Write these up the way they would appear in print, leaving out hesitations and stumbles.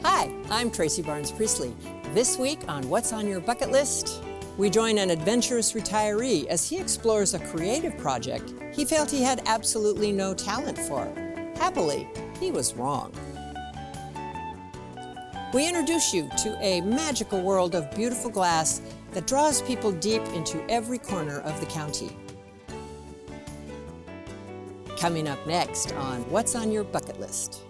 Hi, I'm Tracy Barnes-Priestley. This week on What's on Your Bucket List, we join an adventurous retiree as he explores a creative project he felt he had absolutely no talent for. Happily, he was wrong. We introduce you to a magical world of beautiful glass that draws people deep into every corner of the county. Coming up next on What's on Your Bucket List.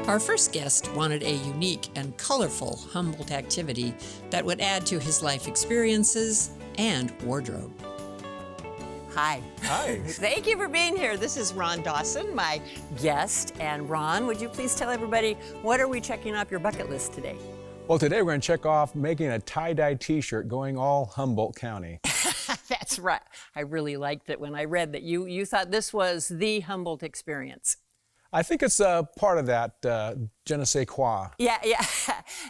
Our first guest wanted a unique and colorful Humboldt activity that would add to his life experiences and wardrobe. Hi. Hi. Thank you for being here. This is Ron Dawson, my guest. And Ron, would you please tell everybody, what are we checking off your bucket list today? Well, today we're going to check off making a tie-dye t-shirt going all Humboldt County. That's right. I really liked it when I read that you thought this was the Humboldt experience. I think it's part of that je ne sais quoi. Yeah.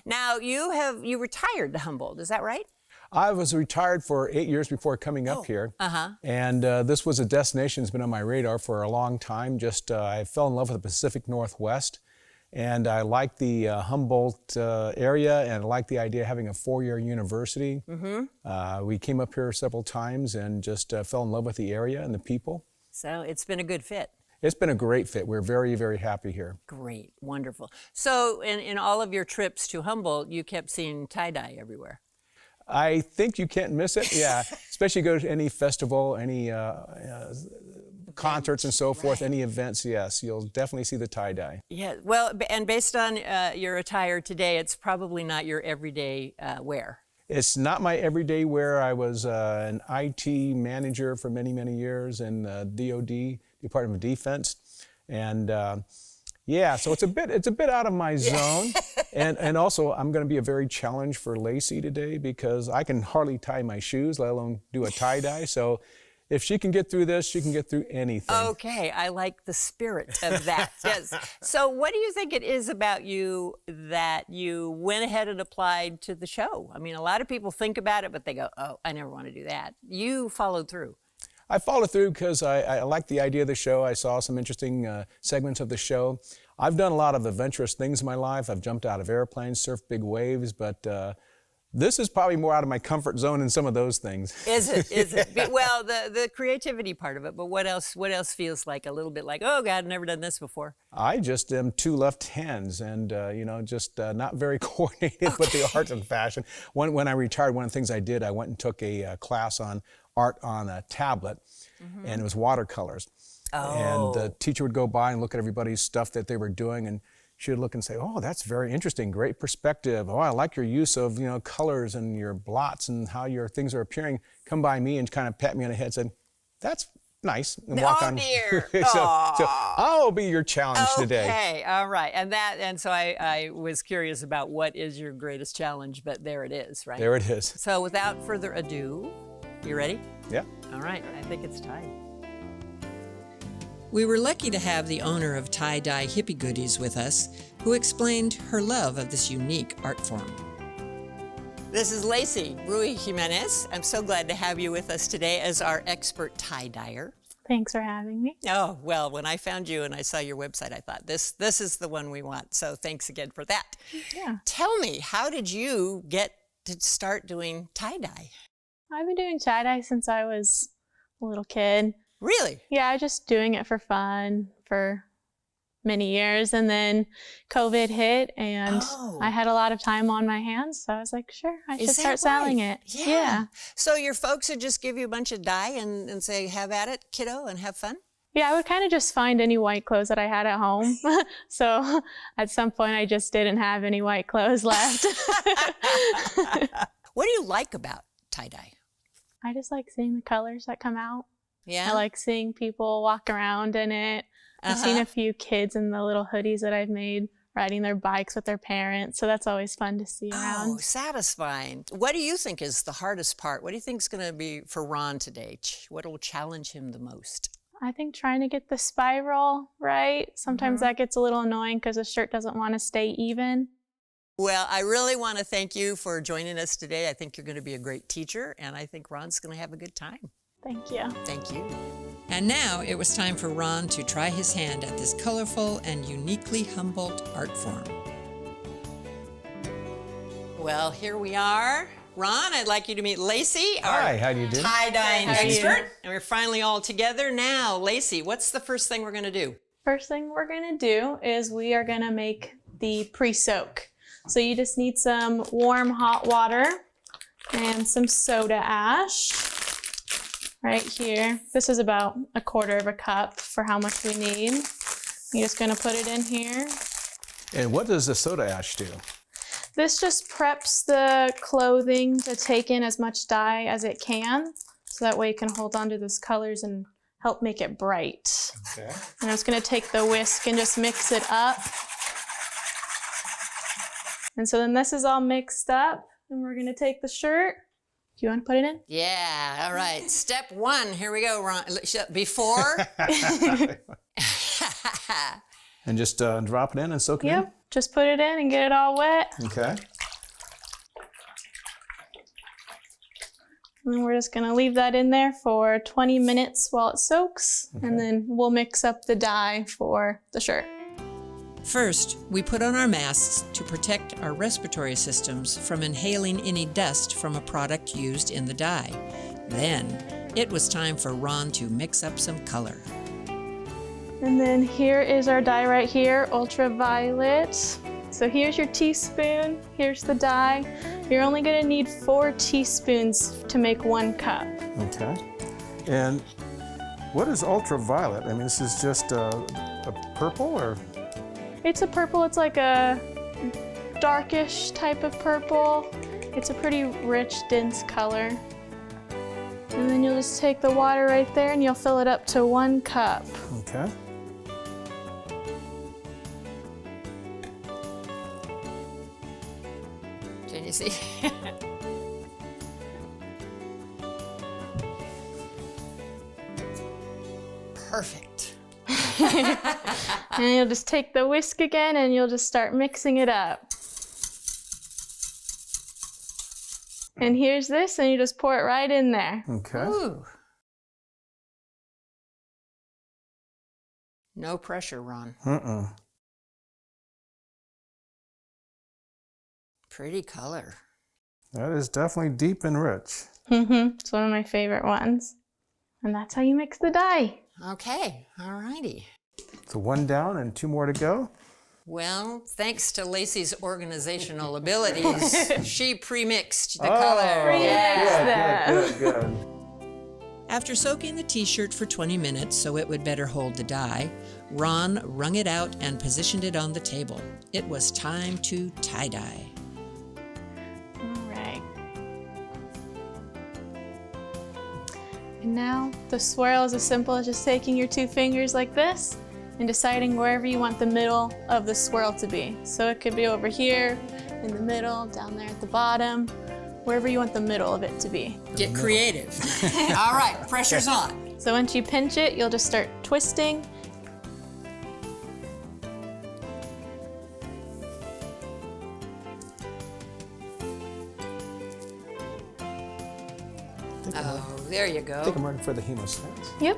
Now, you retired to Humboldt, is that right? I was retired for 8 years before coming up here. And this was a destination that's been on my radar for a long time. I fell in love with the Pacific Northwest. And I liked the Humboldt area, and I liked the idea of having a 4-year university. We came up here several times and just fell in love with the area and the people. So it's been a good fit. It's been a great fit. We're very, very happy here. Great, wonderful. So in all of your trips to Humboldt, you kept seeing tie-dye everywhere. I think you can't miss it, yeah. Especially go to any festival, any concerts and so forth, any events, yes. You'll definitely see the tie-dye. Yeah, well, and based on your attire today, it's probably not your everyday wear. It's not my everyday wear. I was an IT manager for many, many years in DOD, Department of Defense, and yeah, so it's a bit out of my zone, and also I'm going to be a very challenge for Lacey today because I can hardly tie my shoes, let alone do a tie-dye. So if she can get through this, she can get through anything. Okay, I like the spirit of that. Yes. So what do you think it is about you that you went ahead and applied to the show? I mean, a lot of people think about it, but they go, oh, I never want to do that. You followed through. I followed through because I liked the idea of the show. I saw some interesting segments of the show. I've done a lot of adventurous things in my life. I've jumped out of airplanes, surfed big waves, but this is probably more out of my comfort zone than some of those things. Is it? Is it? Well, the creativity part of it, but what else feels like a little bit like, oh God, I've never done this before? I just am two left hands and, just not very coordinated with the art and fashion. When I retired, one of the things I did, I went and took a class on art on a tablet, and it was watercolors. And the teacher would go by and look at everybody's stuff that they were doing, and she would look and say, oh, that's very interesting, great perspective. Oh, I like your use of, colors and your blots and how your things are appearing. Come by me and kind of pat me on the head and said, that's nice, and walk on. Dear. so I'll be your challenge today. Okay, all right. And so I was curious about what is your greatest challenge, but there it is, right? There it is. So without further ado, you ready? Yeah. All right, I think it's time. We were lucky to have the owner of Tie-Dye Hippie Goodies with us, who explained her love of this unique art form. This is Lacey Rui Jimenez. I'm so glad to have you with us today as our expert tie-dyer. Thanks for having me. Oh, well, when I found you and I saw your website, I thought, this is the one we want. So thanks again for that. Yeah. Tell me, how did you get to start doing tie-dye? I've been doing tie-dye since I was a little kid. Really? Yeah, just doing it for fun for many years, and then COVID hit and I had a lot of time on my hands, so I was like, sure, I should start selling it. Yeah. So your folks would just give you a bunch of dye and say, have at it, kiddo, and have fun? Yeah, I would kind of just find any white clothes that I had at home. So at some point I just didn't have any white clothes left. What do you like about tie-dye? I just like seeing the colors that come out. Yeah? I like seeing people walk around in it. I've seen a few kids in the little hoodies that I've made riding their bikes with their parents, so that's always fun to see around. Oh, satisfying. What do you think is the hardest part? What do you think is going to be for Ron today? What will challenge him the most? I think trying to get the spiral right. Sometimes that gets a little annoying because the shirt doesn't want to stay even. Well, I really want to thank you for joining us today. I think you're going to be a great teacher, and I think Ron's going to have a good time. Thank you. Thank you. And now it was time for Ron to try his hand at this colorful and uniquely Humboldt art form. Well, here we are. Ron, I'd like you to meet Lacey, Hi, how do you do? tie-dyeing How are you? expert. And we're finally all together. Now, Lacey, what's the first thing we're going to do? First thing we're going to do is we are going to make the pre-soak. So you just need some warm hot water and some soda ash right here. This is about 1/4 cup for how much we need. You're just going to put it in here. And what does the soda ash do? This just preps the clothing to take in as much dye as it can, so that way it can hold on to those colors and help make it bright. Okay. And I'm just going to take the whisk and just mix it up. And so then this is all mixed up, and we're going to take the shirt. Do you want to put it in? Yeah, all right. Step 1, here we go, Ron. Before. And just drop it in and soak it Yep, just put it in and get it all wet. in? Okay. And then we're just going to leave that in there for 20 minutes while it soaks, and then we'll mix up the dye for the shirt. First, we put on our masks to protect our respiratory systems from inhaling any dust from a product used in the dye. Then, it was time for Ron to mix up some color. And then here is our dye right here, ultraviolet. So here's your teaspoon, here's the dye. You're only going to need 4 teaspoons to make 1 cup. Okay. And what is ultraviolet? I mean, this is just a purple or? It's a purple, it's like a darkish type of purple. It's a pretty rich, dense color. And then you'll just take the water right there and you'll fill it up to 1 cup. Okay. Can you see? Perfect. And you'll just take the whisk again and you'll just start mixing it up. And here's this, and you just pour it right in there. Okay. Ooh. No pressure, Ron. Pretty color. That is definitely deep and rich. It's one of my favorite ones. And that's how you mix the dye. Okay, all righty. So 1 down and 2 more to go. Well, thanks to Lacey's organizational abilities, she pre-mixed the color. Good. After soaking the t-shirt for 20 minutes so it would better hold the dye, Ron wrung it out and positioned it on the table. It was time to tie-dye. All right. And now the swirl is as simple as just taking your 2 fingers like this and deciding wherever you want the middle of the swirl to be. So it could be over here, in the middle, down there at the bottom, wherever you want the middle of it to be. Get creative. All right, pressure's on. So once you pinch it, you'll just start twisting. Oh, there you I think go. I'm ready for the hemostats. Yep.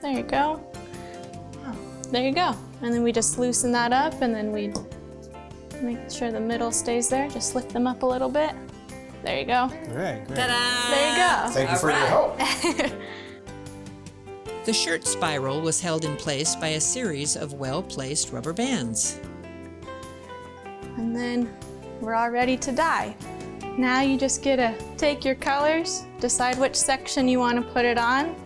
There you go. There you go. And then we just loosen that up, and then we make sure the middle stays there. Just lift them up a little bit. There you go. Great. Ta-da! There you go. Thank you for your help. The shirt spiral was held in place by a series of well-placed rubber bands. And then we're all ready to dye. Now you just get to take your colors, decide which section you want to put it on,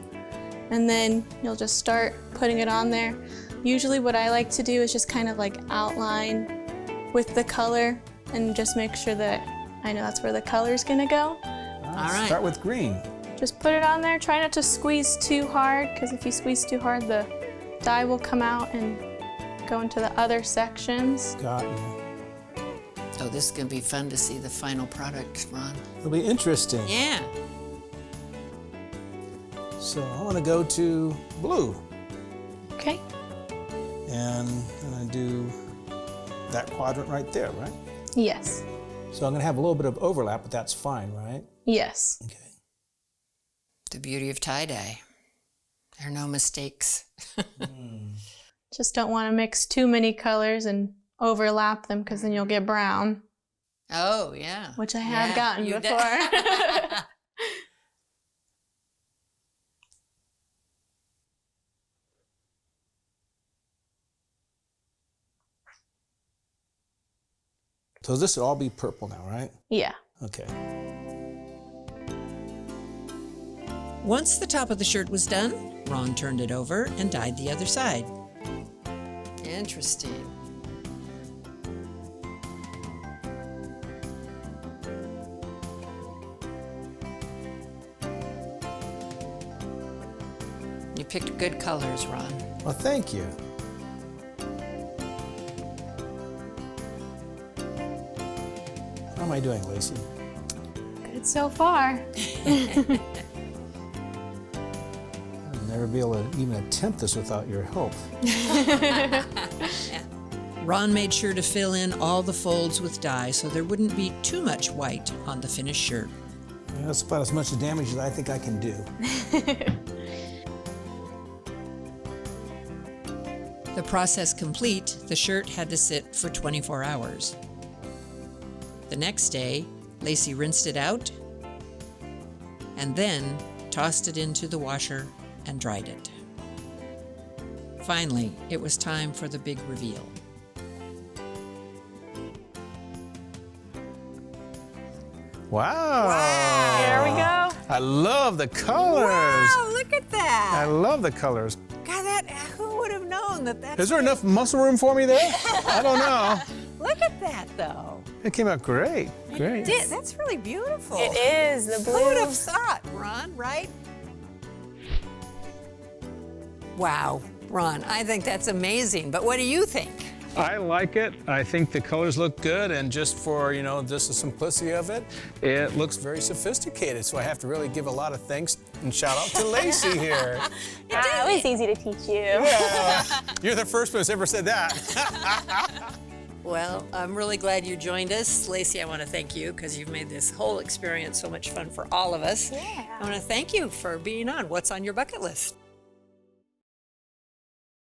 and then you'll just start putting it on there. Usually what I like to do is just kind of like outline with the color and just make sure that I know that's where the color's gonna go. All right. Start with green. Just put it on there. Try not to squeeze too hard, because if you squeeze too hard, the dye will come out and go into the other sections. Got you. Oh, this is going to be fun to see the final product, Ron. It'll be interesting. Yeah. So I want to go to blue. Okay. And I'm going to do that quadrant right there, right? Yes. So I'm going to have a little bit of overlap, but that's fine, right? Yes. Okay. The beauty of tie-dye. There are no mistakes. Just don't want to mix too many colors and overlap them, because then you'll get brown, Oh, yeah. which I have gotten you before. So this will all be purple now, right? Yeah. Okay. Once the top of the shirt was done, Ron turned it over and dyed the other side. Interesting. You picked good colors, Ron. Well, thank you. How am I doing, Lacey? Good so far. I'll never be able to even attempt this without your help. Ron made sure to fill in all the folds with dye so there wouldn't be too much white on the finished shirt. Yeah, that's about as much damage as I think I can do. The process complete, the shirt had to sit for 24 hours. The next day, Lacey rinsed it out and then tossed it into the washer and dried it. Finally, it was time for the big reveal. Wow. There we go. I love the colors. Wow, look at that. I love the colors. God, who would have known that? Is there enough muscle room for me there? I don't know. Look at that, though. It came out great. Great. That's really beautiful. It is the blue. Who would have thought, Ron, right? Wow, Ron, I think that's amazing. But what do you think? I like it. I think the colors look good, and just for, just the simplicity of it, it looks very sophisticated. So I have to really give a lot of thanks and shout out to Lacey here. It was easy to teach you. Yeah. You're the first one who's ever said that. Well, I'm really glad you joined us. Lacey, I want to thank you because you've made this whole experience so much fun for all of us. Yeah. I want to thank you for being on What's on Your Bucket List.